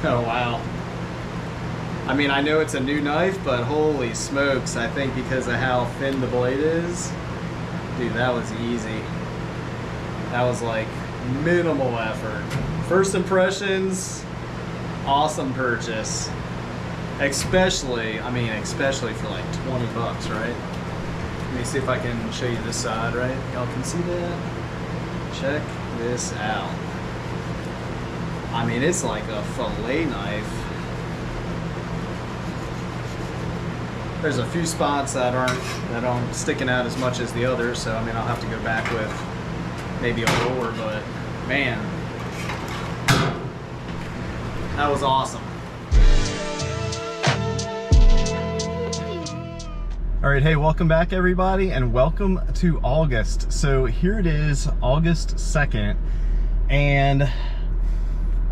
Oh, wow. I mean, I know it's a new knife, but holy smokes, I think because of how thin the blade is, dude, that was easy. That was like minimal effort. First impressions, awesome purchase. Especially for like 20 bucks, right? Let me see if I can show you this side, right? Y'all can see that? Check this out. I mean, it's like a fillet knife. There's a few spots that aren't sticking out as much as the others, so I mean, I'll have to go back with maybe a roller, but man, that was awesome. All right, hey, welcome back everybody, and welcome to August. So here it is, August 2nd, and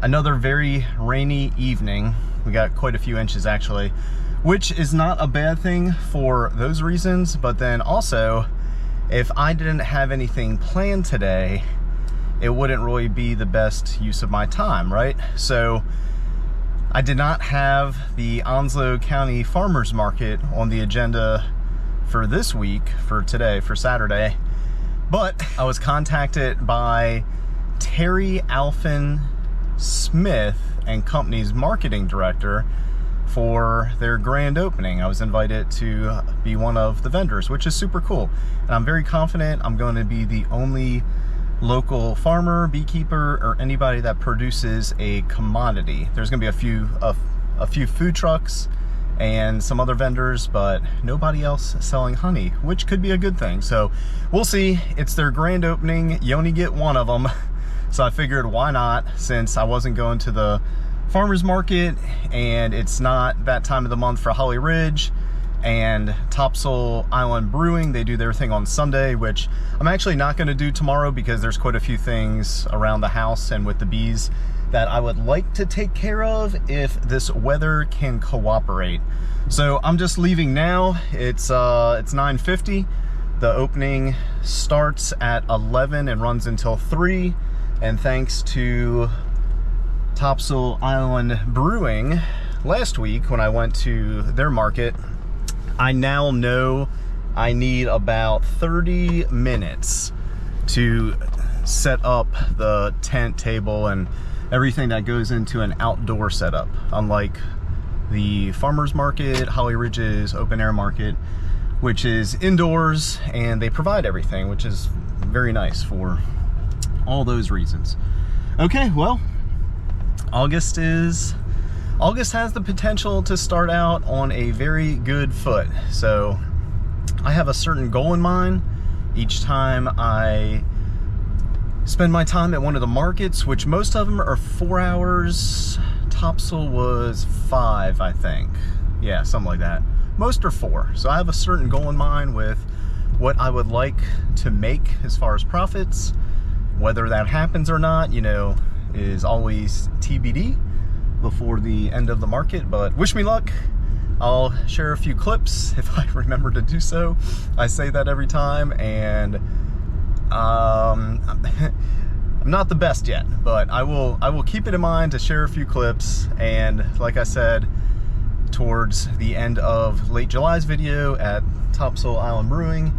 another very rainy evening. We got quite a few inches actually, which is not a bad thing for those reasons, but then also, if I didn't have anything planned today, it wouldn't really be the best use of my time, right? So I did not have the Onslow County Farmers Market on the agenda for this week, for today, for Saturday, but I was contacted by Terry Alphin Smith and Company's marketing director for their grand opening. I was invited to be one of the vendors, which is super cool. And I'm very confident I'm going to be the only local farmer, beekeeper, or anybody that produces a commodity. There's going to be a few food trucks and some other vendors, but nobody else selling honey, which could be a good thing. So we'll see. It's their grand opening. You only get one of them. So I figured, why not, since I wasn't going to the farmers market and it's not that time of the month for Holly Ridge and Topsail Island Brewing. They do their thing on Sunday, which I'm actually not going to do tomorrow because there's quite a few things around the house and with the bees that I would like to take care of if this weather can cooperate. So I'm just leaving now. It's 9:50. The opening starts at 11 and runs until 3. And thanks to Topsail Island Brewing, last week when I went to their market, I now know I need about 30 minutes to set up the tent, table, and everything that goes into an outdoor setup. Unlike the farmers market, Holly Ridge's open air market, which is indoors, and they provide everything, which is very nice for all those reasons. Okay, well, August has the potential to start out on a very good foot. So I have a certain goal in mind each time I spend my time at one of the markets, which most of them are 4 hours. Topsail was 5, I think. Yeah, something like that. Most are 4. So I have a certain goal in mind with what I would like to make as far as profits. Whether that happens or not, you know, is always TBD before the end of the market, but wish me luck. I'll share a few clips if I remember to do so. I say that every time, and I'm not the best yet, but I will keep it in mind to share a few clips. And like I said, towards the end of late July's video at Topsail Island Brewing,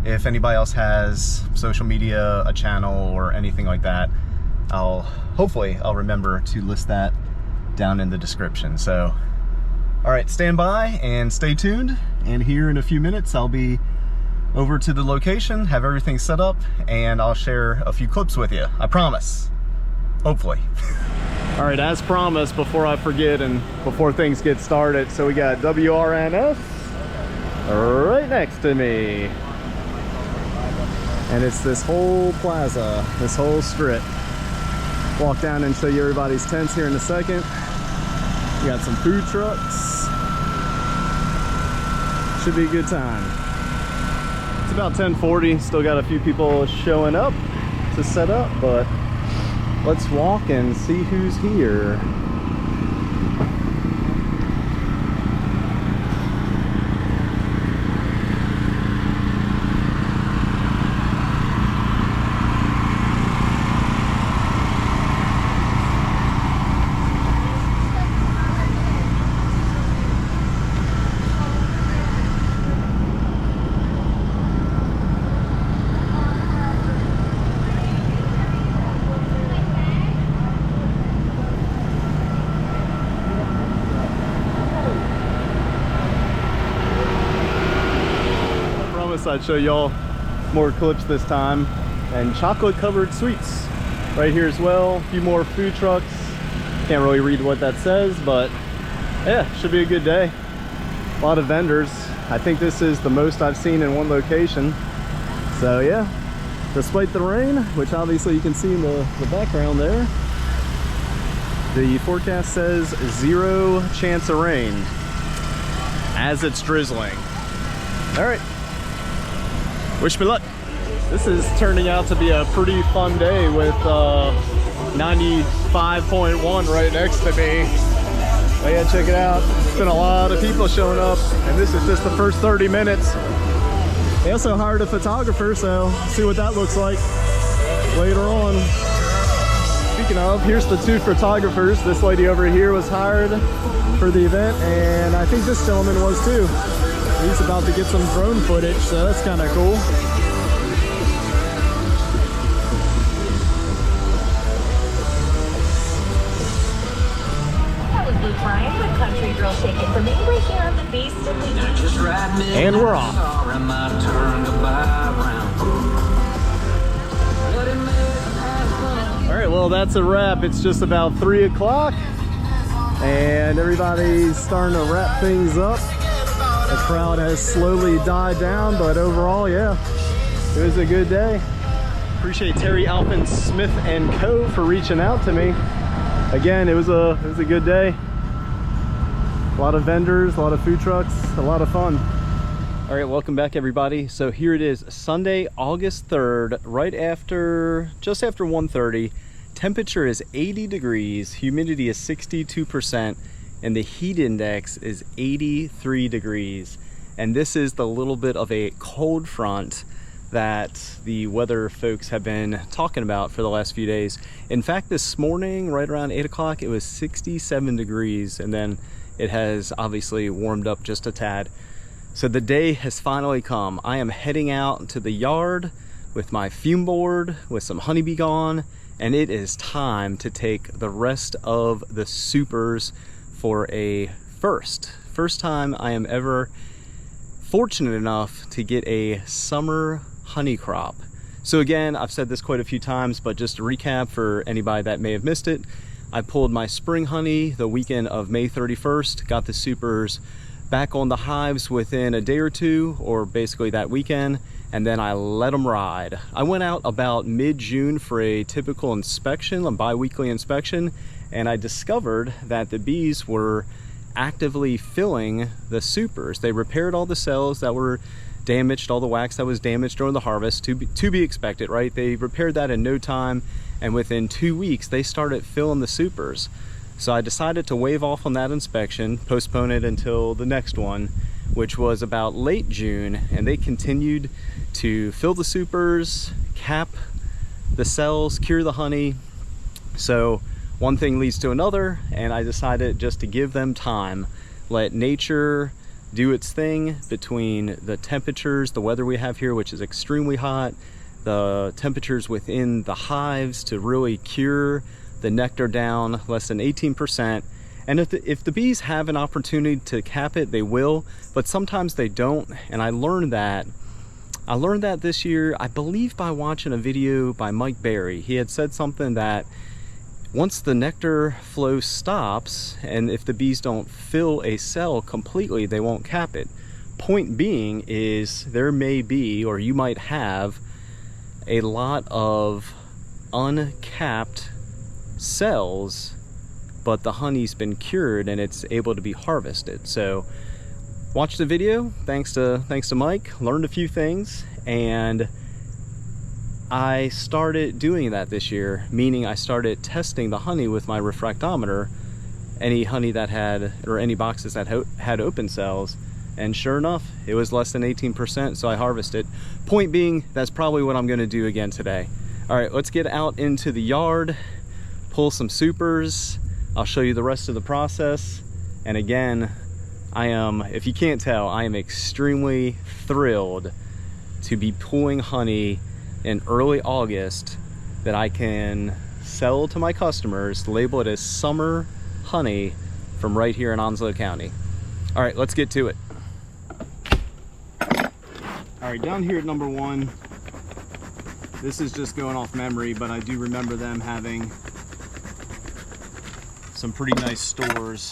if anybody else has social media, a channel, or anything like that, hopefully I'll remember to list that down in the description. So, all right, stand by and stay tuned. And here in a few minutes, I'll be over to the location, have everything set up, and I'll share a few clips with you. I promise. Hopefully. All right, as promised, before I forget and before things get started, so we got WRNS right next to me. And it's this whole plaza, this whole strip. Walk down and show you everybody's tents here in a second. We got some food trucks. Should be a good time. It's about 10:40, still got a few people showing up to set up, but let's walk and see who's here. I'd show y'all more clips this time. And chocolate covered sweets right here as well. A few more food trucks. Can't really read what that says, but yeah, should be a good day. A lot of vendors. I think this is the most I've seen in one location. So yeah, despite the rain, which obviously you can see in the background there, the forecast says 0 chance of rain as it's drizzling. All right, wish me luck. This is turning out to be a pretty fun day with 95.1 right next to me. Oh yeah, check it out. It's been a lot of people showing up, and this is just the first 30 minutes. They also hired a photographer, so see what that looks like later on. Speaking of, here's the 2 photographers. This lady over here was hired for the event, and I think this gentleman was too. He's about to get some drone footage, so that's kind of cool. Brian with Country Girl Shake It For Me right here on the Beast. And we're off. All right, well, that's a wrap. It's just about 3 o'clock and everybody's starting to wrap things up. The crowd has slowly died down, but overall, yeah, it was a good day. Appreciate Terry Alpin Smith and Co. for reaching out to me. Again, it was a good day. A lot of vendors, a lot of food trucks, a lot of fun. All right, welcome back everybody. So here it is, Sunday, August 3rd, just after 1:30. Temperature is 80 degrees, humidity is 62%, and the heat index is 83 degrees. And this is the little bit of a cold front that the weather folks have been talking about for the last few days. In fact, this morning, right around 8 o'clock, it was 67 degrees, and then it has obviously warmed up just a tad. So the day has finally come. I am heading out to the yard with my fume board, with some honeybee gone, and it is time to take the rest of the supers for a first time I am ever fortunate enough to get a summer honey crop. So again, I've said this quite a few times, but just to recap for anybody that may have missed it, I pulled my spring honey the weekend of May 31st, got the supers back on the hives within a day or two, or basically that weekend, and then I let them ride. I went out about mid-June for a typical inspection, a bi-weekly inspection, and I discovered that the bees were actively filling the supers. They repaired all the cells that were damaged, all the wax that was damaged during the harvest, to be expected, right? They repaired that in no time, and within 2 weeks they started filling the supers. So I decided to waive off on that inspection, postpone it until the next one, which was about late June, and they continued to fill the supers, cap the cells, cure the honey. So one thing leads to another, and I decided just to give them time, let nature do its thing between the temperatures, the weather we have here, which is extremely hot, the temperatures within the hives to really cure the nectar down less than 18%. And if the bees have an opportunity to cap it, they will, but sometimes they don't. And I learned that this year, I believe by watching a video by Mike Berry. He had said something that once the nectar flow stops, and if the bees don't fill a cell completely, they won't cap it. Point being is there may be, or you might have, a lot of uncapped cells, but the honey's been cured and it's able to be harvested. So watch the video. Thanks to Mike, learned a few things, and I started doing that this year, meaning I started testing the honey with my refractometer, any honey that had, or any boxes that had open cells, and sure enough, it was less than 18%, so I harvested. Point being, that's probably what I'm gonna do again today. All right, let's get out into the yard, pull some supers. I'll show you the rest of the process. And again, I am, if you can't tell, I am extremely thrilled to be pulling honey in early August that I can sell to my customers, label it as summer honey from right here in Onslow County. All right, let's get to it. All right, down here at number 1, this is just going off memory, but I do remember them having some pretty nice stores.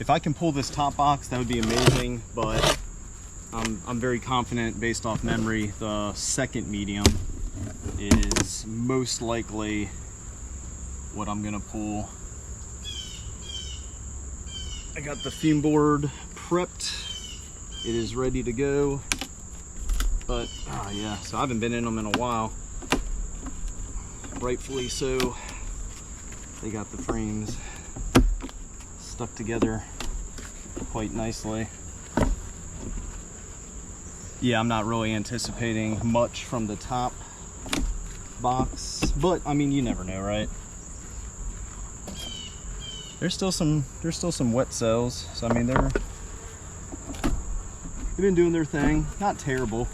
If I can pull this top box, that would be amazing, but I'm very confident based off memory the second medium is most likely what I'm gonna pull. I got the fume board prepped. It is ready to go. But yeah, so I haven't been in them in a while. Rightfully so. They got the frames stuck together quite nicely. Yeah, I'm not really anticipating much from the top box, but I mean, you never know, right? There's still some wet cells, so I mean they've been doing their thing. Not terrible.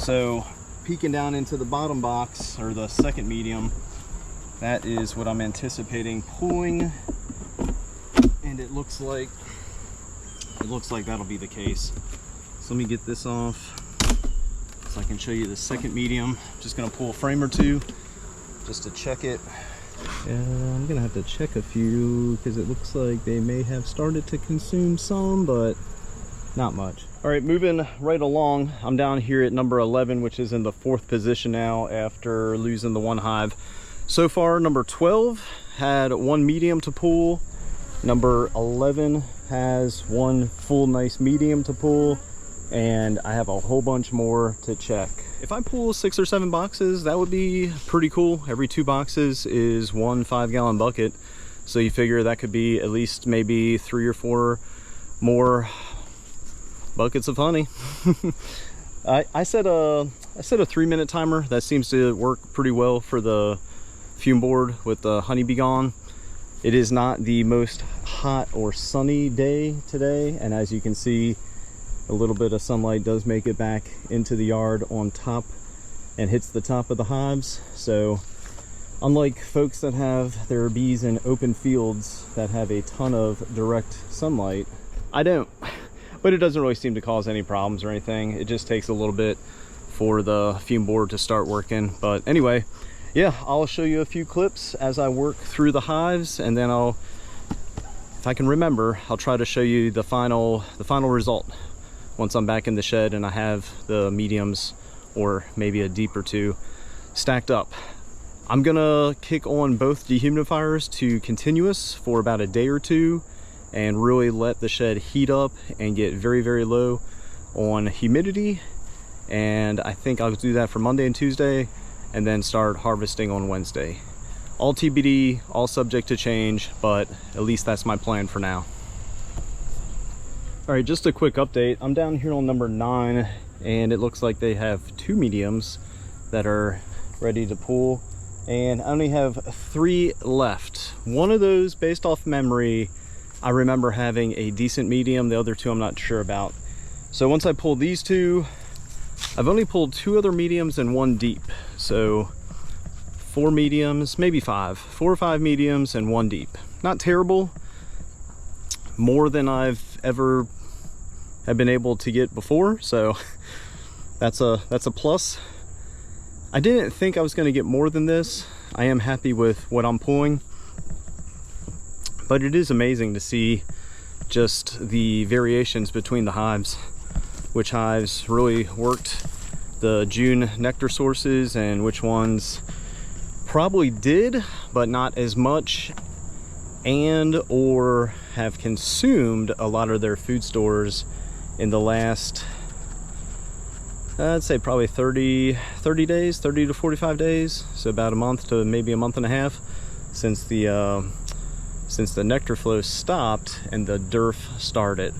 So peeking down into the bottom box, or the second medium, that is what I'm anticipating pulling, and it looks like that'll be the case. So let me get this off so I can show you the second medium. I'm just gonna pull a frame or two just to check it. I'm gonna have to check a few because it looks like they may have started to consume some, but not much. All right, moving right along. I'm down here at number 11, which is in the 4th position now after losing the 1 hive. So far, number 12 had 1 medium to pull. Number 11 has 1 full nice medium to pull, and I have a whole bunch more to check. If I pull 6 or 7 boxes, that would be pretty cool. Every 2 boxes is 1 5-gallon bucket. So you figure that could be at least maybe 3 or 4 more buckets of honey. I set a 3-minute timer. That seems to work pretty well for the fume board with the honeybee gone. It is not the most hot or sunny day today, and as you can see, a little bit of sunlight does make it back into the yard on top and hits the top of the hives. So unlike folks that have their bees in open fields that have a ton of direct sunlight, I don't. But it doesn't really seem to cause any problems or anything. It just takes a little bit for the fume board to start working. But anyway, yeah, I'll show you a few clips as I work through the hives, and then if I can remember, I'll try to show you the final result once I'm back in the shed and I have the mediums, or maybe a deep or 2, stacked up. I'm gonna kick on both dehumidifiers to continuous for about a day or 2 and really let the shed heat up and get very, very low on humidity. And I think I'll do that for Monday and Tuesday, and then start harvesting on Wednesday. All TBD, all subject to change, but at least that's my plan for now. All right, just a quick update. I'm down here on number 9, and it looks like they have 2 mediums that are ready to pull, and I only have 3 left. One of those, based off memory, I remember having a decent medium. The other 2 I'm not sure about. So once I pull these 2, I've only pulled 2 other mediums and 1 deep. So 4 mediums, maybe 5. 4 or 5 mediums and 1 deep. Not terrible. More than I've ever have been able to get before, so that's a plus. I didn't think I was going to get more than this. I am happy with what I'm pulling, but it is amazing to see just the variations between the hives, which hives really worked the June nectar sources and which ones probably did but not as much, and or have consumed a lot of their food stores in the last, I'd say probably 30 days, 30 to 45 days. So about a month to maybe a month and a half since the nectar flow stopped and the DERF started.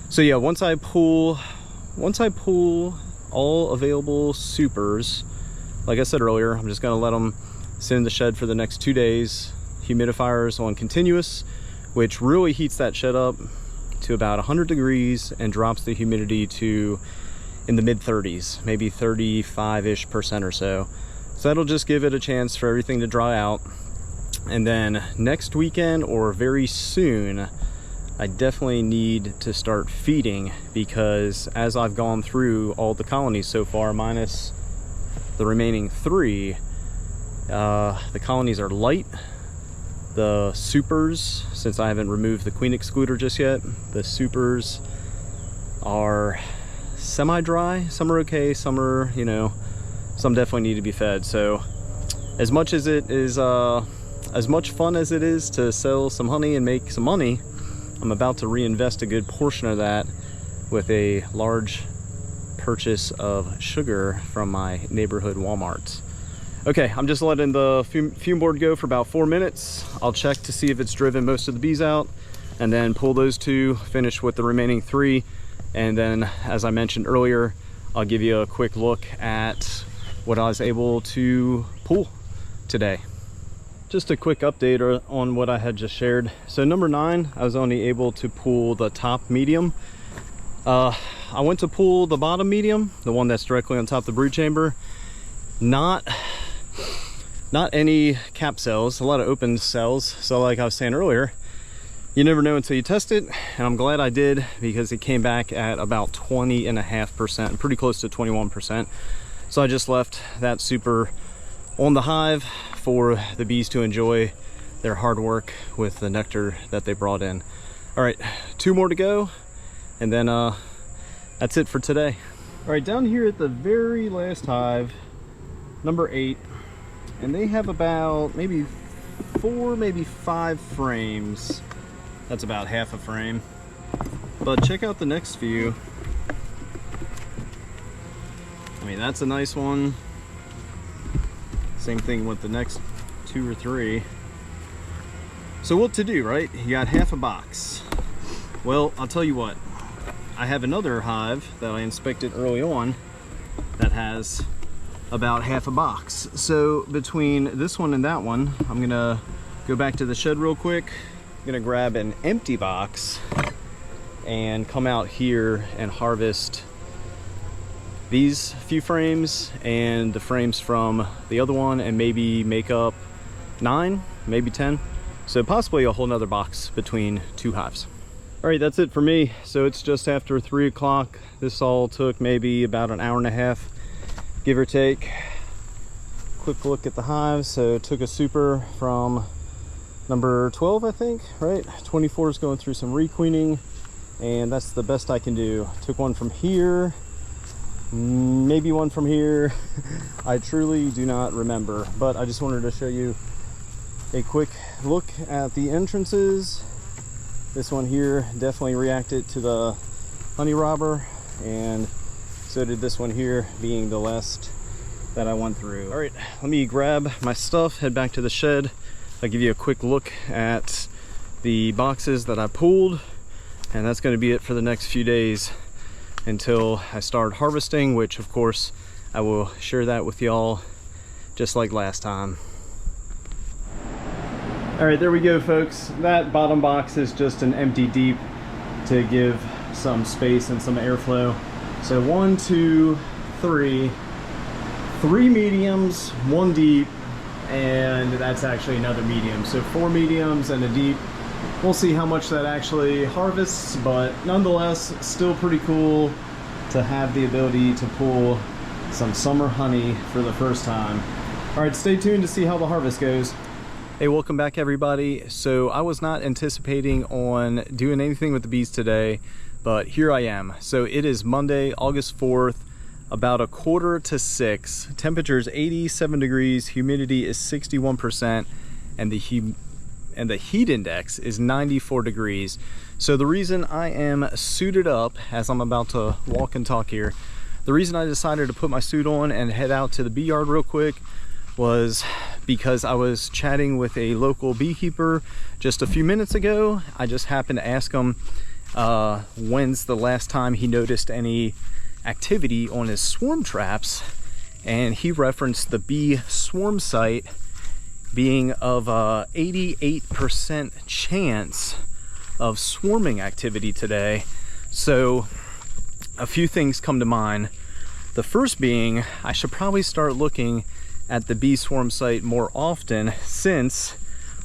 So yeah, once I pull all available supers, like I said earlier, I'm just gonna let them sit in the shed for the next 2 days. Humidifiers on continuous, which really heats that shed up to about 100 degrees and drops the humidity to in the mid 30s, maybe 35% or so. So that'll just give it a chance for everything to dry out. And then next weekend or very soon, I definitely need to start feeding, because as I've gone through all the colonies so far, minus the remaining 3, the colonies are light. The supers, since I haven't removed the queen excluder just yet, the supers are semi-dry. Some are okay, some are, you know, some definitely need to be fed. So as much as it is, as much fun as it is to sell some honey and make some money, I'm about to reinvest a good portion of that with a large purchase of sugar from my neighborhood Walmart. Okay, I'm just letting the fume board go for about 4 minutes. I'll check to see if it's driven most of the bees out, and then pull those 2, finish with the remaining 3, and then, as I mentioned earlier, I'll give you a quick look at what I was able to pull today. Just a quick update on what I had just shared. So number 9, I was only able to pull the top medium. I went to pull the bottom medium, the one that's directly on top of the brood chamber. Not any cap cells, a lot of open cells. So like I was saying earlier, you never know until you test it. And I'm glad I did, because it came back at about 20.5%, pretty close to 21%. So I just left that super on the hive for the bees to enjoy their hard work with the nectar that they brought in. All right, 2 more to go, and then that's it for today. All right, down here at the very last hive, number 8, and they have about maybe 4, maybe 5 frames. That's about half a frame. But check out the next few. I mean, that's a nice one. Same thing with the next 2 or 3. So what to do, right? You got half a box. Well, I'll tell you what. I have another hive that I inspected early on that has about half a box. So between this one and that one, I'm gonna go back to the shed real quick. I'm gonna grab an empty box and come out here and harvest these few frames and the frames from the other one, and maybe make up 9, maybe 10. So possibly a whole nother box between 2 hives. All right, that's it for me. So it's just after 3 o'clock. This all took maybe about an hour and a half, give or take. Quick look at the hives. So took a super from number 12, I think, right? 24 is going through some requeening, and that's the best I can do. Took one from here, maybe one from here. I truly do not remember, but I just wanted to show you a quick look at the entrances. This one here definitely reacted to the honey robber, and so did this one here, being the last that I went through. All right, let me grab my stuff, head back to the shed. I'll give you a quick look at the boxes that I pulled, and that's going to be it for the next few days until I start harvesting, which of course I will share that with y'all just like last time. All right, there we go, folks. That bottom box is just an empty deep to give some space and some airflow. So 1, 2, 3 mediums, 1 deep, and that's actually another medium. So 4 mediums and a deep. We'll see how much that actually harvests, but nonetheless, still pretty cool to have the ability to pull some summer honey for the first time. All right, stay tuned to see how the harvest goes. Hey, welcome back, everybody. So I was not anticipating on doing anything with the bees today, but here I am. So it is Monday, August 4th, about 5:45. Temperature is 87 degrees, humidity is 61%, and the heat index is 94 degrees. So the reason I am suited up, as I'm about to walk and talk here, the reason I decided to put my suit on and head out to the bee yard real quick was because I was chatting with a local beekeeper just a few minutes ago. I just happened to ask him when's the last time he noticed any activity on his swarm traps, and he referenced the bee swarm site being of 88% chance of swarming activity today. So a few things come to mind. The first being, I should probably start looking at the bee swarm site more often, since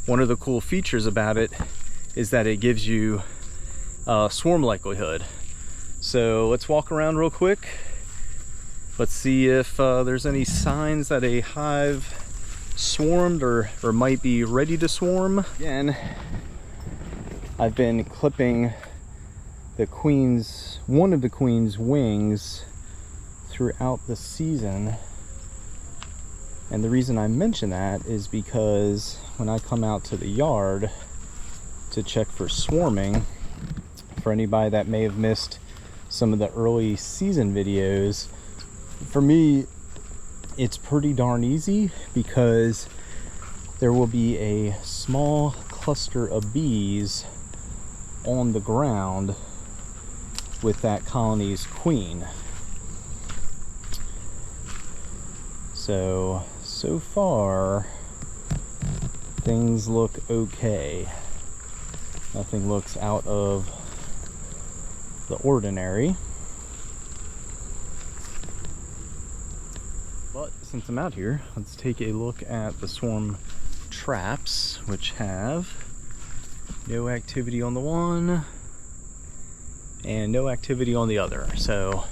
one of the cool features about it is that it gives you swarm likelihood. So let's walk around real quick. Let's see if there's any signs that a hive swarmed or might be ready to swarm. Again, I've been clipping one of the queen's wings throughout the season. And the reason I mention that is because when I come out to the yard to check for swarming, for anybody that may have missed some of the early season videos, for me, it's pretty darn easy because there will be a small cluster of bees on the ground with that colony's queen. So far, things look okay. Nothing looks out of the ordinary. But since I'm out here, let's take a look at the swarm traps, which have no activity on the one and no activity on the other. So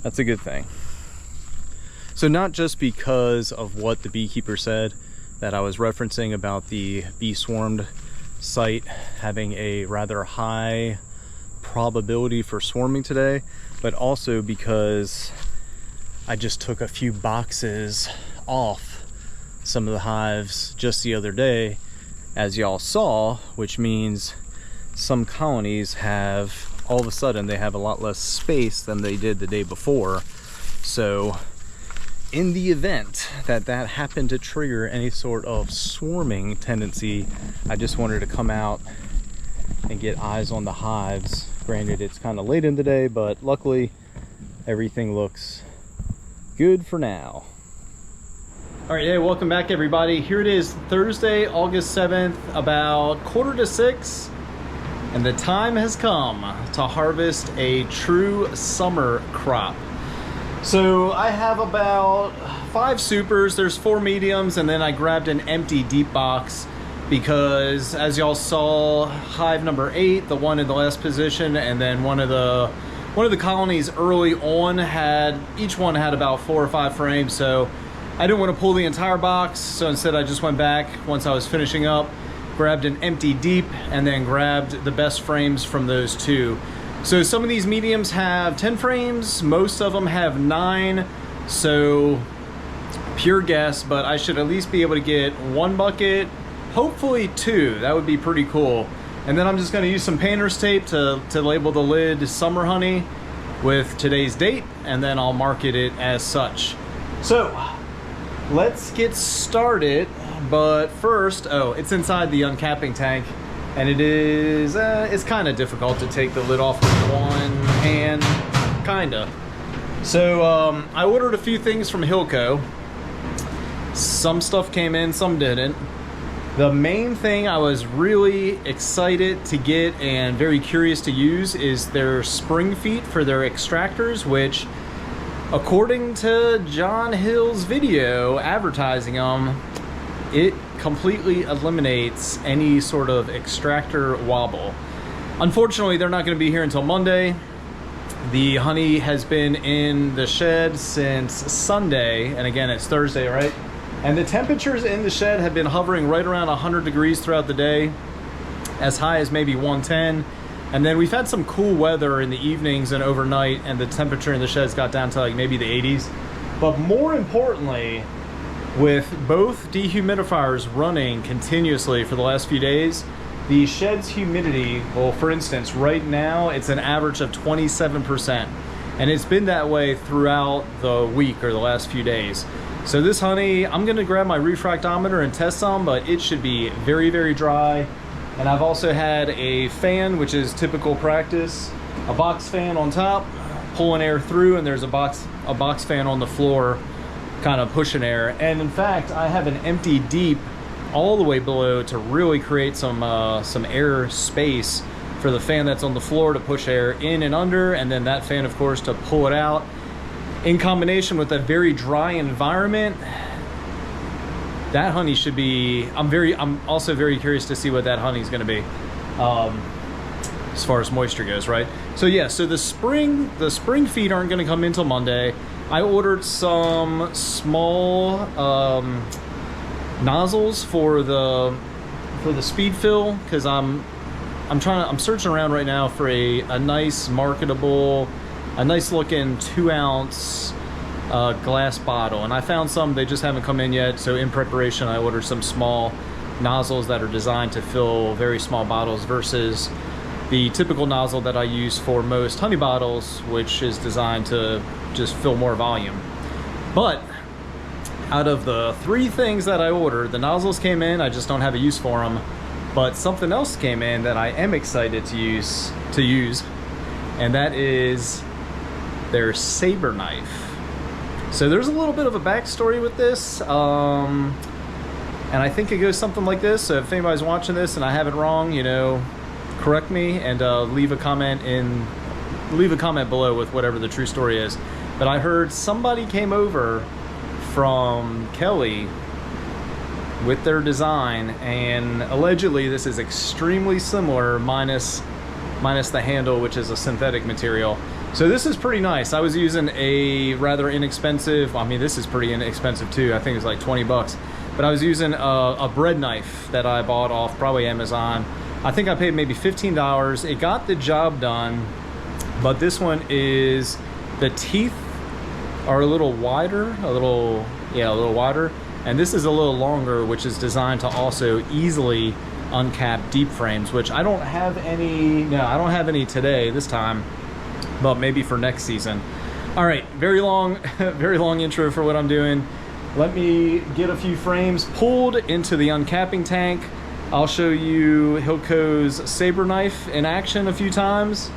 that's a good thing. So not just because of what the beekeeper said that I was referencing about the bee swarmed site having a rather high probability for swarming today, but also because I just took a few boxes off some of the hives just the other day, as y'all saw, which means some colonies have, all of a sudden, they have a lot less space than they did the day before. So in the event that that happened to trigger any sort of swarming tendency, I just wanted to come out and get eyes on the hives. Granted, it's kind of late in the day, but luckily everything looks good for now. All right, hey, welcome back everybody. Here it is, Thursday, August 7th, about 5:45, and the time has come to harvest a true summer crop. So I have about 5 supers, there's 4 mediums, and then I grabbed an empty deep box because, as y'all saw, hive number 8, the one in the last position, and then one of the colonies early on each one had about 4 or 5 frames, so I didn't want to pull the entire box, so instead I just went back once I was finishing up, grabbed an empty deep, and then grabbed the best frames from those 2. So some of these mediums have 10 frames, most of them have 9, so pure guess, but I should at least be able to get 1 bucket, hopefully 2, that would be pretty cool. And then I'm just gonna use some painter's tape to label the lid Summer Honey with today's date, and then I'll market it as such. So let's get started, but first, it's inside the uncapping tank. And it is, it's kind of difficult to take the lid off with one hand, kinda. So I ordered a few things from Hilco. Some stuff came in, some didn't. The main thing I was really excited to get and very curious to use is their spring feet for their extractors, which, according to John Hill's video advertising them, it completely eliminates any sort of extractor wobble. Unfortunately, they're not going to be here until Monday. The honey has been in the shed since Sunday, and again, it's Thursday, right? And the temperatures in the shed have been hovering right around 100 degrees throughout the day, as high as maybe 110. And then we've had some cool weather in the evenings and overnight, and the temperature in the sheds got down to like maybe the 80s. But more importantly, with both dehumidifiers running continuously for the last few days, the shed's humidity, well, for instance, right now it's an average of 27%, and it's been that way throughout the week or the last few days. So this honey, I'm gonna grab my refractometer and test some, but it should be very, very dry. And I've also had a fan, which is typical practice, a box fan on top, pulling air through, and there's a box fan on the floor, kind of pushing air. And in fact, I have an empty deep all the way below to really create some air space for the fan that's on the floor to push air in and under, and then that fan, of course, to pull it out. In combination with a very dry environment, that honey should be, I'm also very curious to see what that honey is going to be. as far as moisture goes, right? So yeah, so the spring feed aren't going to come in till Monday. I ordered some small nozzles for the speed fill, because I'm searching around right now for a nice marketable, a nice looking 2-ounce glass bottle, and I found some. They just haven't come in yet, so in preparation I ordered some small nozzles that are designed to fill very small bottles versus the typical nozzle that I use for most honey bottles, which is designed to just fill more volume. But out of the 3 things that I ordered, the nozzles came in. I just don't have a use for them, but something else came in that I am excited to use, and that is their Saber knife. So there's a little bit of a backstory with this, and I think it goes something like this. So if anybody's watching this and I have it wrong, you know, correct me and leave a comment below with whatever the true story is. But I heard somebody came over from Kelly with their design, and allegedly this is extremely similar, minus the handle, which is a synthetic material. So this is pretty nice. I was using a rather inexpensive, I mean this is pretty inexpensive too, I think it's like 20 bucks, but I was using a bread knife that I bought off probably Amazon. I think I paid maybe $15. It got the job done, but this one is, the teeth are a little wider, a little wider, and this is a little longer, which is designed to also easily uncap deep frames, which I don't have any, no, I don't have any today, this time, but maybe for next season. All right, very long intro for what I'm doing. Let me get a few frames pulled into the uncapping tank. I'll show you Hilco's Saber knife in action a few times.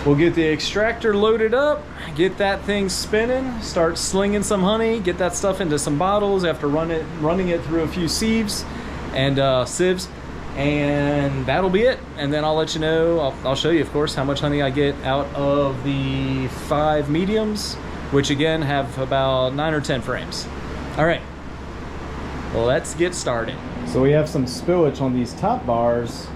We'll get the extractor loaded up, get that thing spinning, start slinging some honey, get that stuff into some bottles after running it through a few sieves and sieves, and that'll be it. And then I'll let you know, I'll show you, of course, how much honey I get out of the 5 mediums, which again have about 9 or 10 frames. All right, let's get started. So we have some spillage on these top bars,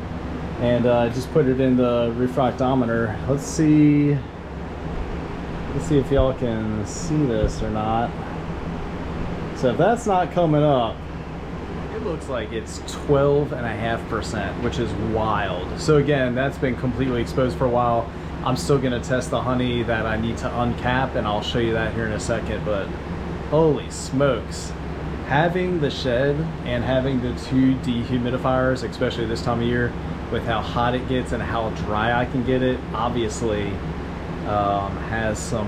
and I just put it in the refractometer. Let's see if y'all can see this or not. So if that's not coming up, it looks like it's 12.5%, which is wild. So again, that's been completely exposed for a while. I'm still gonna test the honey that I need to uncap, and I'll show you that here in a second, but holy smokes. Having the shed and having the 2 dehumidifiers, especially this time of year, with how hot it gets and how dry I can get it, obviously has some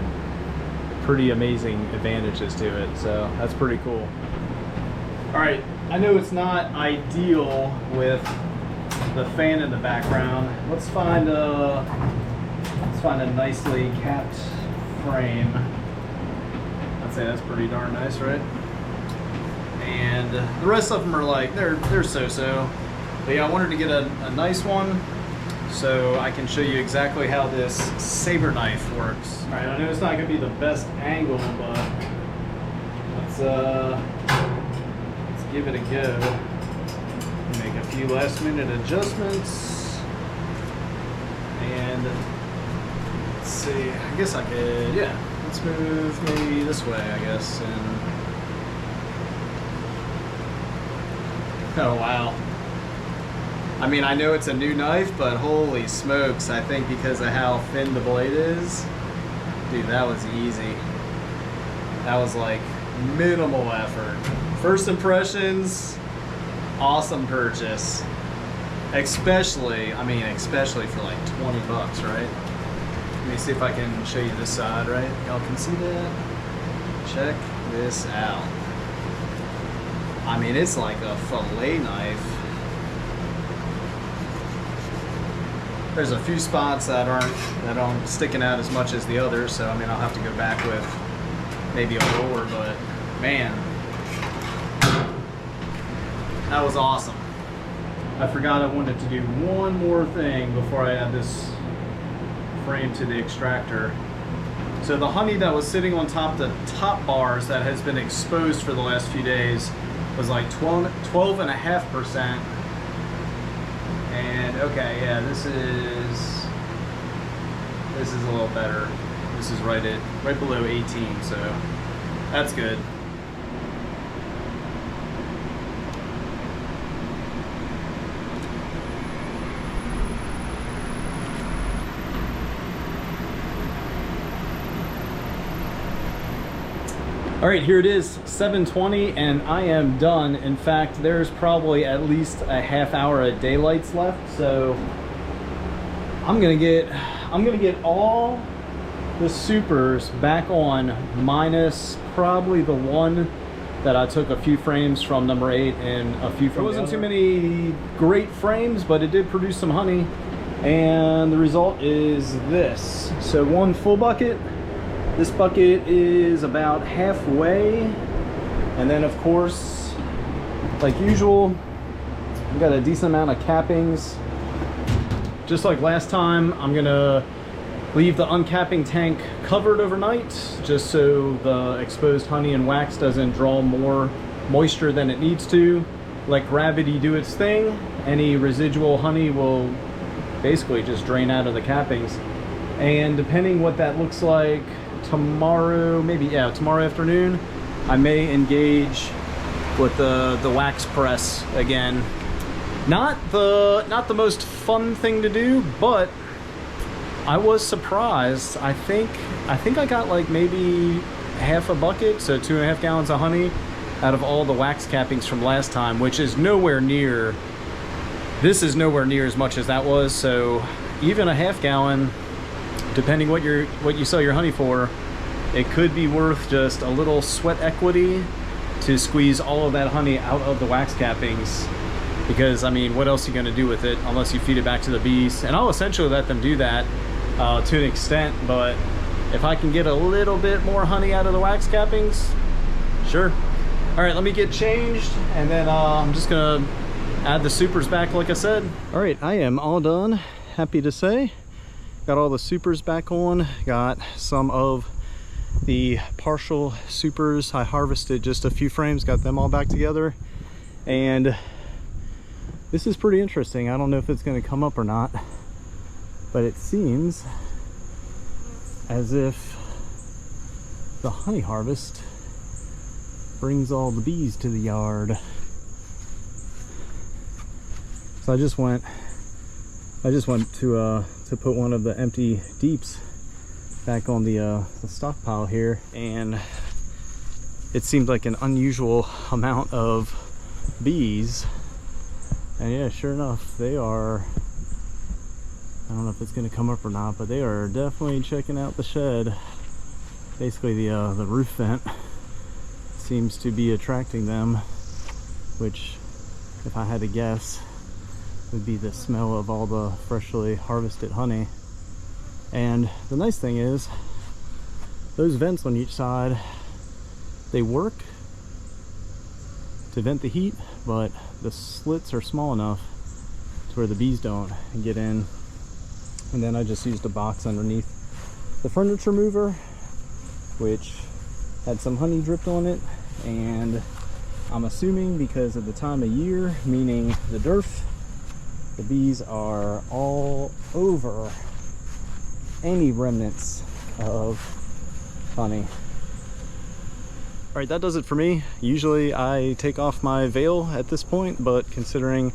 pretty amazing advantages to it. So that's pretty cool. All right, I know it's not ideal with the fan in the background. Let's find a nicely capped frame. I'd say that's pretty darn nice, right? And the rest of them are like, they're so-so. But yeah, I wanted to get a nice one so I can show you exactly how this Saber knife works. All right, I know it's not gonna be the best angle, but let's give it a go. Make a few last minute adjustments. And let's see, I guess I could, yeah, let's move maybe this way, I guess. And oh wow. I mean, I know it's a new knife, but holy smokes, I think because of how thin the blade is, dude, that was easy. That was like minimal effort. First impressions, awesome purchase. Especially for like 20 bucks, right? Let me see if I can show you this side, right? Y'all can see that? Check this out. I mean, it's like a fillet knife. There's a few spots that aren't sticking out as much as the others, so I mean, I'll have to go back with maybe a roller, but man, that was awesome. I forgot I wanted to do one more thing before I add this frame to the extractor. So the honey that was sitting on top the top bars that has been exposed for the last few days was like 12.5%. And okay, yeah, this is This is a little better. This is right below 18, so that's good. All right, here it is, 7:20, and I am done. In fact, there's probably at least a half hour of daylights left, so I'm gonna get all the supers back on, minus probably the one that I took a few frames from number 8 and a few from. There wasn't too many great frames, but it did produce some honey, and the result is this. So one full bucket. This bucket is about halfway, and then of course, like usual, I've got a decent amount of cappings. Just like last time, I'm gonna leave the uncapping tank covered overnight, just so the exposed honey and wax doesn't draw more moisture than it needs to. Let gravity do its thing. Any residual honey will basically just drain out of the cappings. And depending what that looks like, tomorrow, maybe, yeah, tomorrow afternoon, I may engage with the wax press again. Not the most fun thing to do, but I was surprised. I think I got like maybe half a bucket, so 2.5 gallons of honey out of all the wax cappings from last time, which is nowhere near, this is nowhere near as much as that was. So even a half gallon, depending what you sell your honey for, it could be worth just a little sweat equity to squeeze all of that honey out of the wax cappings. Because I mean, what else are you going to do with it unless you feed it back to the bees? And I'll essentially let them do that to an extent, but if I can get a little bit more honey out of the wax cappings, sure. All right, let me get changed, and then I'm just gonna add the supers back like I said. All right, I am all done, happy to say. Got all the supers back on, got some of the partial supers. I harvested just a few frames, got them all back together, and this is pretty interesting. I don't know if it's going to come up or not, but it seems as if the honey harvest brings all the bees to the yard. So I just went to put one of the empty deeps back on the stockpile here, and it seemed like an unusual amount of bees. And yeah, sure enough, they are, I don't know if it's going to come up or not, but they are definitely checking out the shed. Basically the roof vent seems to be attracting them, which, if I had to guess, would be the smell of all the freshly harvested honey. And the nice thing is, those vents on each side, they work to vent the heat, but the slits are small enough to where the bees don't get in. And then I just used a box underneath the furniture mover, which had some honey dripped on it, and I'm assuming because of the time of year, meaning the DERF, the bees are all over any remnants of honey. All right, that does it for me. Usually I take off my veil at this point, but considering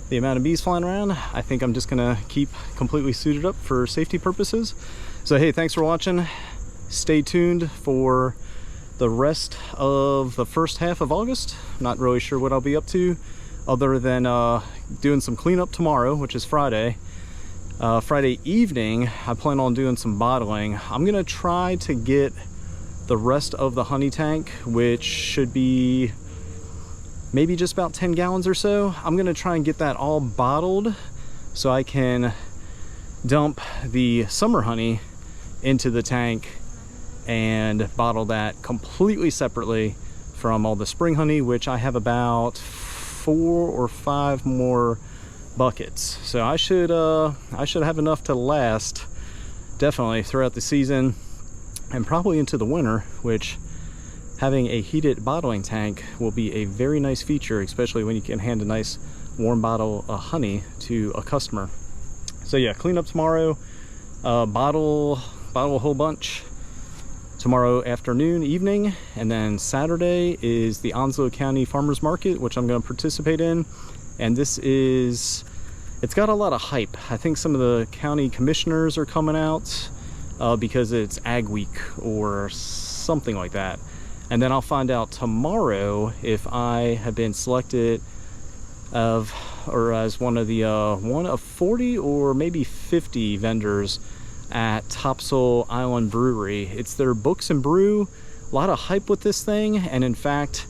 the amount of bees flying around, I think I'm just gonna keep completely suited up for safety purposes. So hey, thanks for watching. Stay tuned for the rest of the first half of August. Not really sure what I'll be up to, other than doing some cleanup tomorrow, which is Friday. Friday evening, I plan on doing some bottling. I'm gonna try to get the rest of the honey tank, which should be maybe just about 10 gallons or so. I'm gonna try and get that all bottled so I can dump the summer honey into the tank and bottle that completely separately from all the spring honey, which I have about 4 or 5 more buckets. So I should have enough to last definitely throughout the season and probably into the winter, which having a heated bottling tank will be a very nice feature, especially when you can hand a nice warm bottle of honey to a customer. So yeah, clean up tomorrow, bottle a whole bunch tomorrow afternoon, evening, and then Saturday is the Onslow County Farmers Market, which I'm going to participate in. And it's got a lot of hype. I think some of the county commissioners are coming out because it's Ag Week or something like that. And then I'll find out tomorrow if I have been selected as one of 40 or maybe 50 vendors at Topsail Island Brewery. It's their Books and Brew. A lot of hype with this thing, and in fact,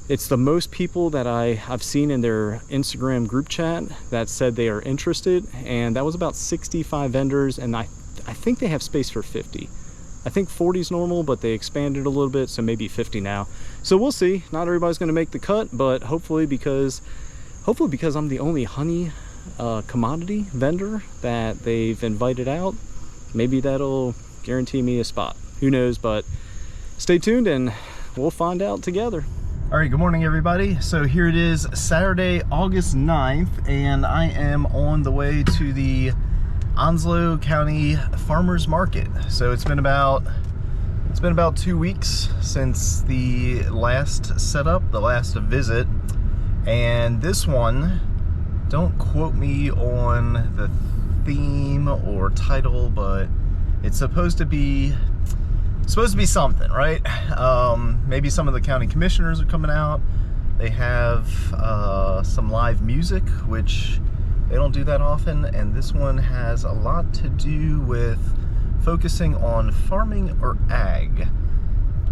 it's the most people that I've seen in their Instagram group chat that said they are interested, and that was about 65 vendors, and I think they have space for 50. I think 40 is normal, but they expanded a little bit, so maybe 50 now. So we'll see. Not everybody's going to make the cut, but hopefully because I'm the only honey commodity vendor that they've invited out, maybe that'll guarantee me a spot. Who knows, but stay tuned and we'll find out together. All right, good morning, everybody. So here it is, Saturday, August 9th, and I am on the way to the Onslow County Farmers Market. So it's been about 2 weeks since the last setup, the last visit, and this one, don't quote me on the theme or title, but it's supposed to be something, right? Maybe some of the county commissioners are coming out. They have some live music, which they don't do that often, and this one has a lot to do with focusing on farming or ag.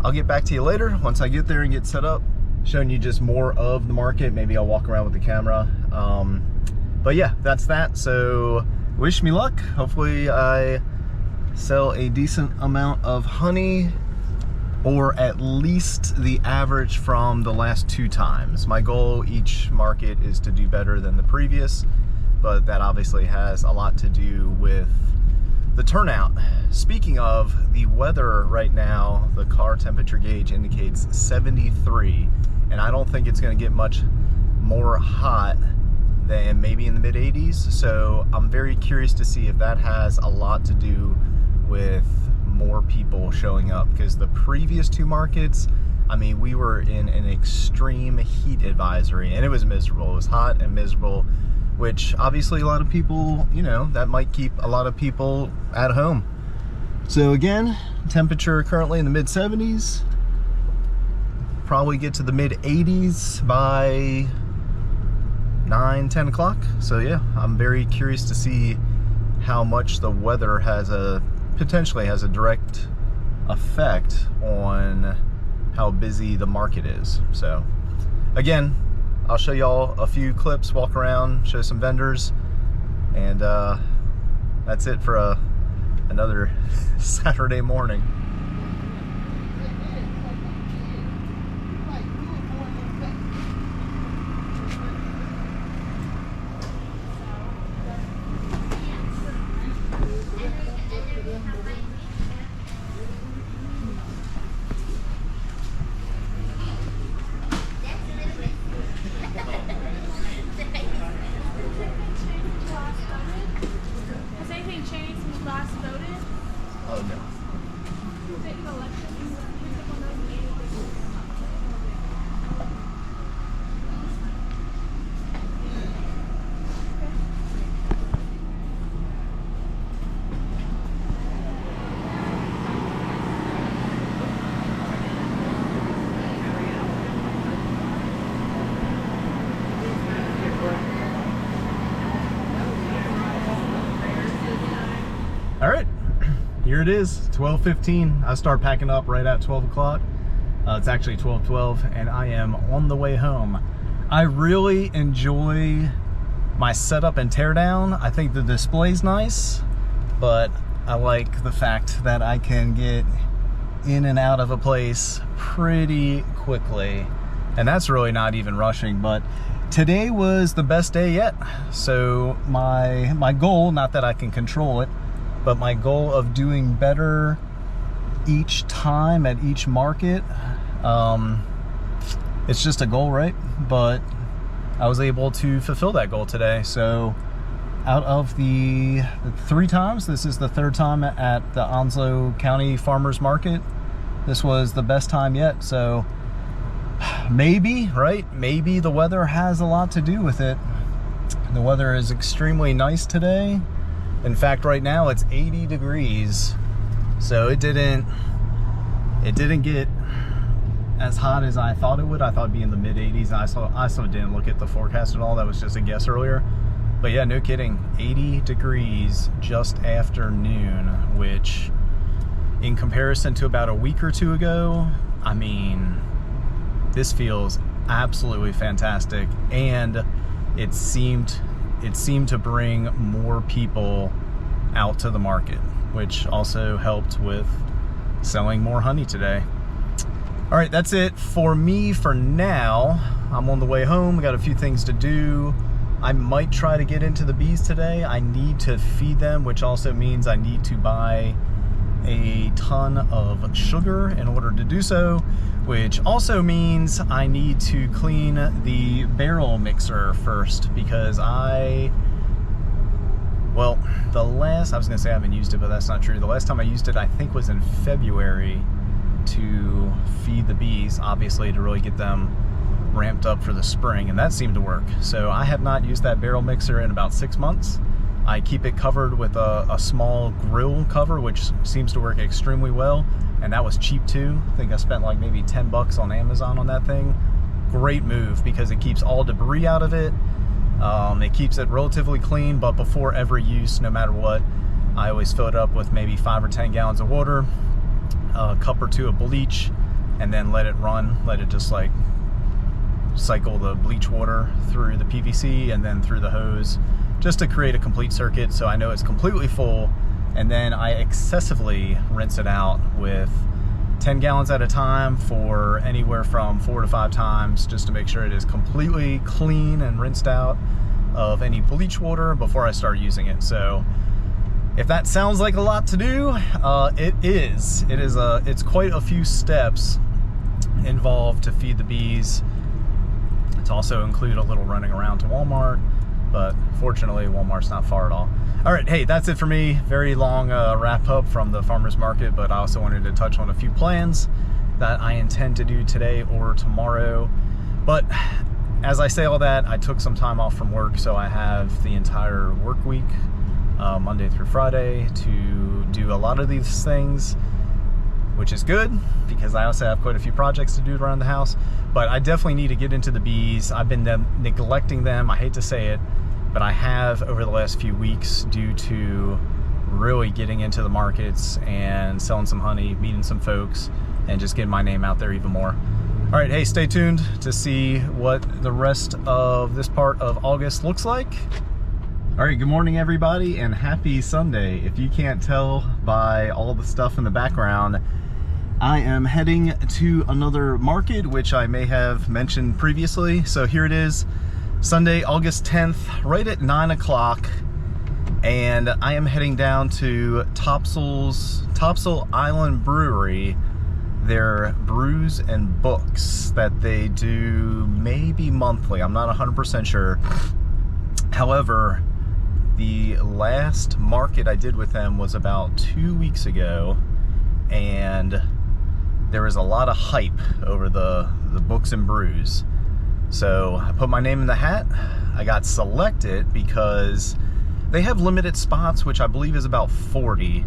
I'll get back to you later once I get there and get set up, showing you just more of the market. Maybe I'll walk around with the camera. But yeah, that's that. So wish me luck. Hopefully I sell a decent amount of honey, or at least the average from the last 2 times. My goal each market is to do better than the previous, but that obviously has a lot to do with the turnout. Speaking of the weather right now, the car temperature gauge indicates 73, and I don't think it's going to get much more hot than maybe in the mid 80s. So I'm very curious to see if that has a lot to do with more people showing up, because the previous 2 markets, I mean, we were in an extreme heat advisory and it was miserable. It was hot and miserable, which obviously a lot of people, you know, that might keep a lot of people at home. So again, temperature currently in the mid 70s, probably get to the mid 80s by 9-10 o'clock. So yeah, I'm very curious to see how much the weather potentially has a direct effect on how busy the market is. So again, I'll show y'all a few clips, walk around, show some vendors, and that's it for another Saturday morning. Has anything changed since we last voted? Oh no. The election? All right, here it is, 12:15. I start packing up right at 12 o'clock. It's actually 12:12, and I am on the way home. I really enjoy my setup and teardown. I think the display's nice, but I like the fact that I can get in and out of a place pretty quickly, and that's really not even rushing. But today was the best day yet. So my goal, not that I can control it, but my goal of doing better each time at each market, it's just a goal, right? But I was able to fulfill that goal today. So out of the 3 times, this is the 3rd time at the Onslow County Farmers Market. This was the best time yet, so maybe, right? Maybe the weather has a lot to do with it. The weather is extremely nice today. In fact, right now it's 80 degrees, so it didn't get as hot as I thought it would. I thought it'd be in the mid 80s. I still didn't look at the forecast at all. That was just a guess earlier. But yeah, no kidding, 80 degrees just after noon, which in comparison to about a week or 2 ago, I mean, this feels absolutely fantastic. And it seemed to bring more people out to the market, which also helped with selling more honey today. All right, that's it for me for now. I'm on the way home. Got a few things to do. I might try to get into the bees today. I need to feed them, which also means I need to buy a ton of sugar in order to do so, which also means I need to clean the barrel mixer first, because I was gonna say I haven't used it, but that's not true. The last time I used it, I think, was in February to feed the bees, obviously to really get them ramped up for the spring, and that seemed to work. So I have not used that barrel mixer in about 6 months. I keep it covered with a small grill cover, which seems to work extremely well, and that was cheap too. I think I spent like maybe 10 bucks on Amazon on that thing. Great move, because it keeps all debris out of it. It keeps it relatively clean, but before every use, no matter what, I always fill it up with maybe 5 or 10 gallons of water, a cup or 2 of bleach, and then let it run. Let it just like cycle the bleach water through the PVC and then through the hose, just to create a complete circuit so I know it's completely full. And then I excessively rinse it out with 10 gallons at a time for anywhere from 4 to 5 times, just to make sure it is completely clean and rinsed out of any bleach water before I start using it. So if that sounds like a lot to do, it is. It's quite a few steps involved to feed the bees. To also include a little running around to Walmart, but fortunately Walmart's not far at all. All right, hey, that's it for me. Very long wrap up from the farmers market, but I also wanted to touch on a few plans that I intend to do today or tomorrow. But as I say all that, I took some time off from work, so I have the entire work week, Monday through Friday, to do a lot of these things, which is good because I also have quite a few projects to do around the house. But I definitely need to get into the bees. I've been neglecting them. I hate to say it, but I have over the last few weeks, due to really getting into the markets and selling some honey, meeting some folks, and just getting my name out there even more. All right, hey, stay tuned to see what the rest of this part of August looks like. All right, good morning everybody, and happy Sunday. If you can't tell by all the stuff in the background, I am heading to another market, which I may have mentioned previously. So here it is, Sunday, August 10th, right at 9 o'clock. And I am heading down to Topsail Island Brewery, their brews and books that they do maybe monthly. I'm not 100% sure. However, the last market I did with them was about 2 weeks ago, and there was a lot of hype over the books and brews. So I put my name in the hat. I got selected because they have limited spots, which I believe is about 40.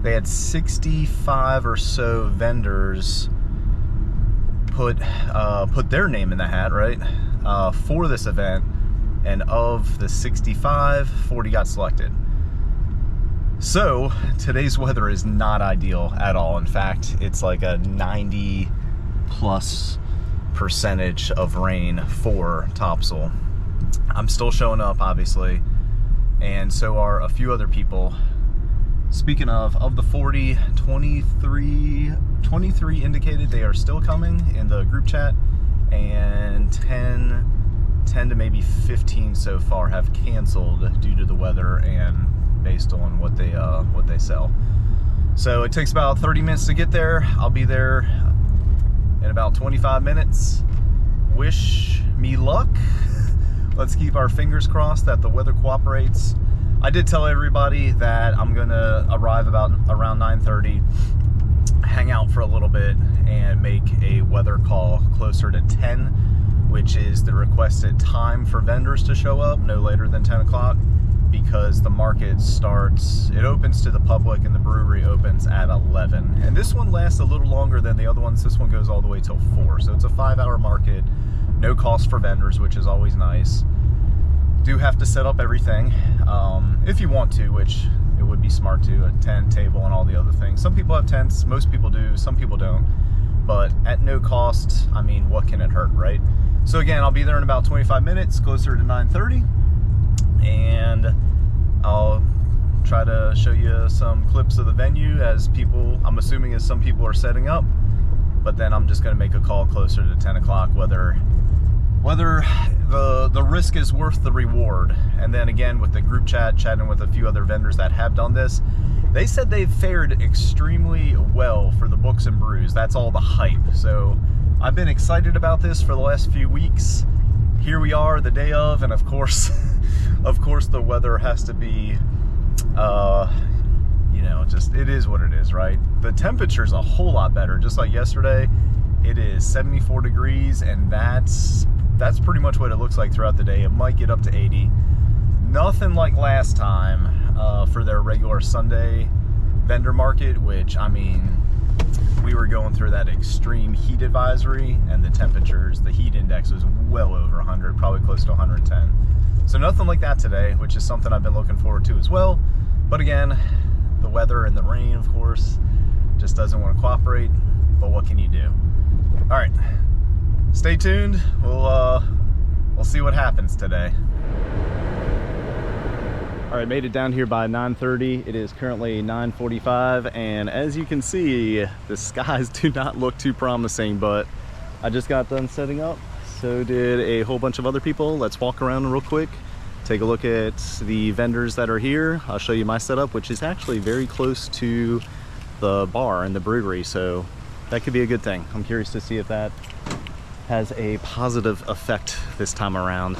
They had 65 or so vendors put their name in the hat, right, for this event. And of the 65, 40 got selected. So today's weather is not ideal at all. In fact, it's like a 90+% of rain for Topsail. I'm still showing up, obviously, and so are a few other people. Speaking of the 40, 23 indicated they are still coming in the group chat, and 10 to maybe 15 so far have canceled due to the weather and based on what they sell. So it takes about 30 minutes to get there. I'll be there in about 25 minutes. Wish me luck. Let's keep our fingers crossed that the weather cooperates. I did tell everybody that I'm gonna arrive about around 9:30, hang out for a little bit, and make a weather call closer to 10, which is the requested time for vendors to show up, no later than 10 o'clock, because the market starts, it opens to the public and the brewery opens at 11. And this one lasts a little longer than the other ones. This one goes all the way till 4. So it's a 5-hour market, no cost for vendors, which is always nice. Do have to set up everything if you want to, which it would be smart to, a tent, table, and all the other things. Some people have tents, most people do, some people don't. But at no cost, I mean, what can it hurt, right? So again, I'll be there in about 25 minutes, closer to 9:30. And I'll try to show you some clips of the venue as people, I'm assuming as some people are setting up, but then I'm just going to make a call closer to 10 o'clock whether the risk is worth the reward. And then again, with the group chatting with a few other vendors that have done this, they said they've fared extremely well for the books and brews. That's all the hype. So I've been excited about this for the last few weeks. Here we are the day of, and of course the weather has to be you know, just, it is what it is, right? The temperature's a whole lot better. Just like yesterday, it is 74 degrees, and that's pretty much what it looks like throughout the day. It might get up to 80. Nothing like last time for their regular Sunday vendor market, which, I mean, we were going through that extreme heat advisory, and the temperatures, the heat index was well over 100, probably close to 110. So nothing like that today, which is something I've been looking forward to as well. But again, the weather and the rain, of course, just doesn't want to cooperate, but what can you do? All right, stay tuned. We'll see what happens today. All right, made it down here by 9:30. It is currently 9:45, and as you can see, the skies do not look too promising, but I just got done setting up. So did a whole bunch of other people. Let's walk around real quick, take a look at the vendors that are here. I'll show you my setup, which is actually very close to the bar and the brewery, so that could be a good thing. I'm curious to see if that has a positive effect this time around.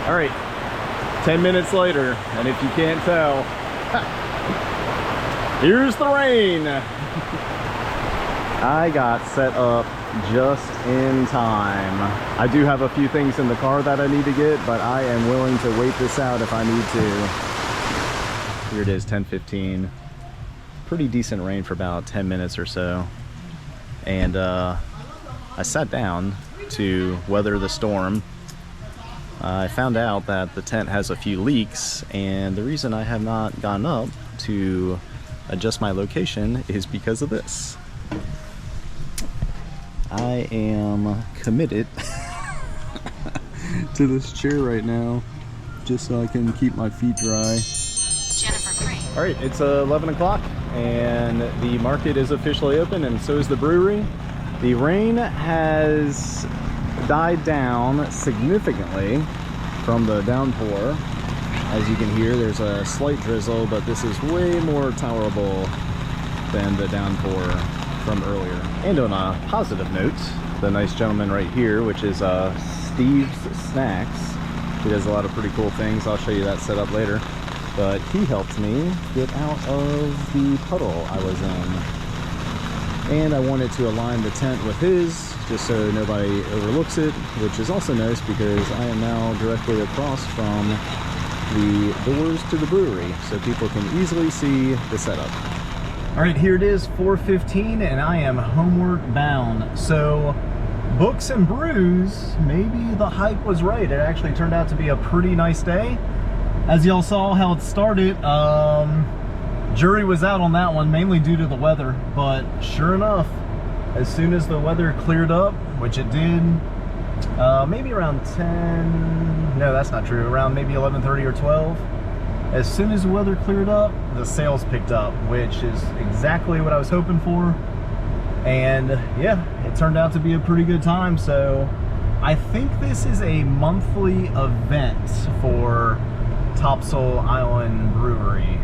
All right, 10 minutes later, and if you can't tell, here's the rain. I got set up just in time. I do have a few things in the car that I need to get, but I am willing to wait this out if I need to. Here it is, 10:15. Pretty decent rain for about 10 minutes or so. And I sat down to weather the storm. I found out that the tent has a few leaks, and the reason I have not gone up to adjust my location is because of this. I am committed to this chair right now, just so I can keep my feet dry. All right, it's 11 o'clock, and the market is officially open, and so is the brewery. The rain has died down significantly from the downpour. As you can hear, there's a slight drizzle, but this is way more tolerable than the downpour from earlier. And on a positive note, the nice gentleman right here, which is Steve's Snacks, he does a lot of pretty cool things. I'll show you that setup later, but he helped me get out of the puddle I was in. And I wanted to align the tent with his, just so nobody overlooks it, which is also nice because I am now directly across from the doors to the brewery, so people can easily see the setup. All right, here it is, 4:15, and I am homeward bound. So books and brews, maybe the hype was right. It actually turned out to be a pretty nice day. As y'all saw how it started, jury was out on that one, mainly due to the weather, but sure enough, as soon as the weather cleared up, which it did, maybe around 10, no, that's not true, around maybe 11:30 or 12, as soon as the weather cleared up, the sales picked up, which is exactly what I was hoping for. And yeah, it turned out to be a pretty good time. So I think this is a monthly event for Topsail Island Brewery.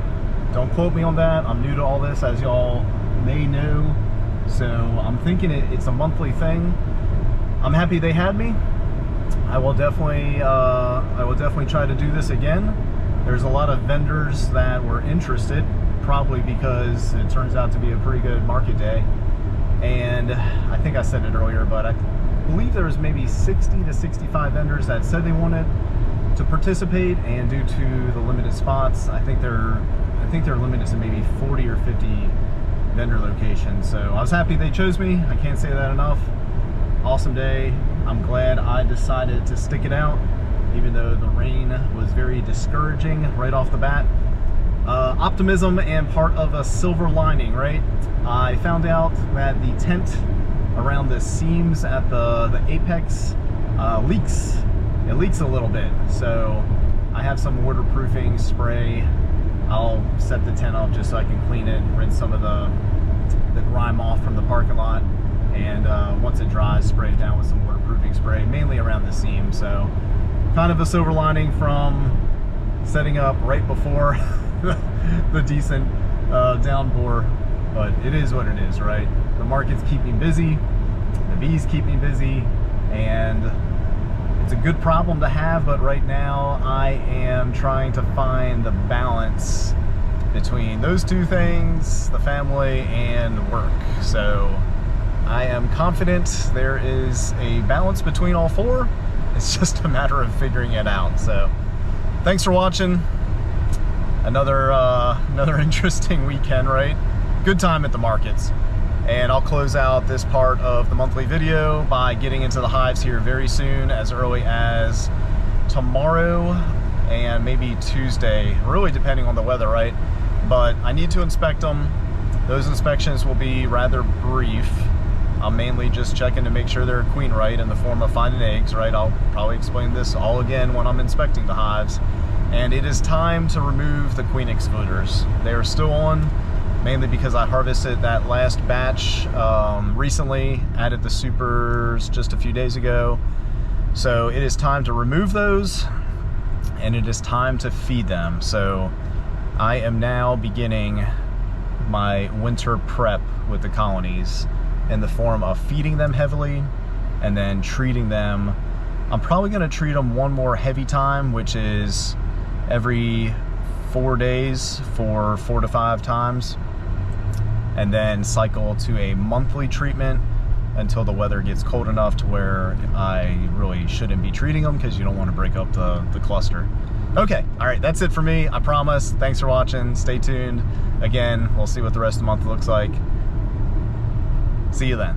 Don't quote me on that. I'm new to all this, as y'all may know. So I'm thinking it's a monthly thing. I'm happy they had me. I will definitely try to do this again. There's a lot of vendors that were interested, probably because it turns out to be a pretty good market day. And I think I said it earlier, but I believe there was maybe 60 to 65 vendors that said they wanted to participate, and due to the limited spots, I think they're limited to maybe 40 or 50 vendor locations. So I was happy they chose me. I can't say that enough. Awesome day. I'm glad I decided to stick it out, even though the rain was very discouraging right off the bat. Optimism and part of a silver lining, right? I found out that the tent around the seams at the apex leaks. It leaks a little bit, so I have some waterproofing spray. I'll set the tent up just so I can clean it, rinse some of the grime off from the parking lot, and once it dries, spray it down with some waterproofing spray, mainly around the seam. So kind of a silver lining from setting up right before the decent downpour, but it is what it is, right? The markets keep me busy, the bees keep me busy, and it's a good problem to have. But right now I am trying to find the balance between those two things, the family and work. So I am confident there is a balance between all four. It's just a matter of figuring it out. So thanks for watching. Another interesting weekend, right? Good time at the markets. And I'll close out this part of the monthly video by getting into the hives here very soon, as early as tomorrow and maybe Tuesday, really depending on the weather, right? But I need to inspect them. Those inspections will be rather brief. I'm mainly just checking to make sure they're queen right in the form of finding eggs, right? I'll probably explain this all again when I'm inspecting the hives. And it is time to remove the queen excluders. They are still on, mainly because I harvested that last batch recently, added the supers just a few days ago. So it is time to remove those, and it is time to feed them. So I am now beginning my winter prep with the colonies in the form of feeding them heavily and then treating them. I'm probably gonna treat them one more heavy time, which is every 4 days for 4 to 5 times, and then cycle to a monthly treatment until the weather gets cold enough to where I really shouldn't be treating them, because you don't want to break up the cluster. Okay, all right, that's it for me, I promise. Thanks for watching. Stay tuned. Again, we'll see what the rest of the month looks like. See you then.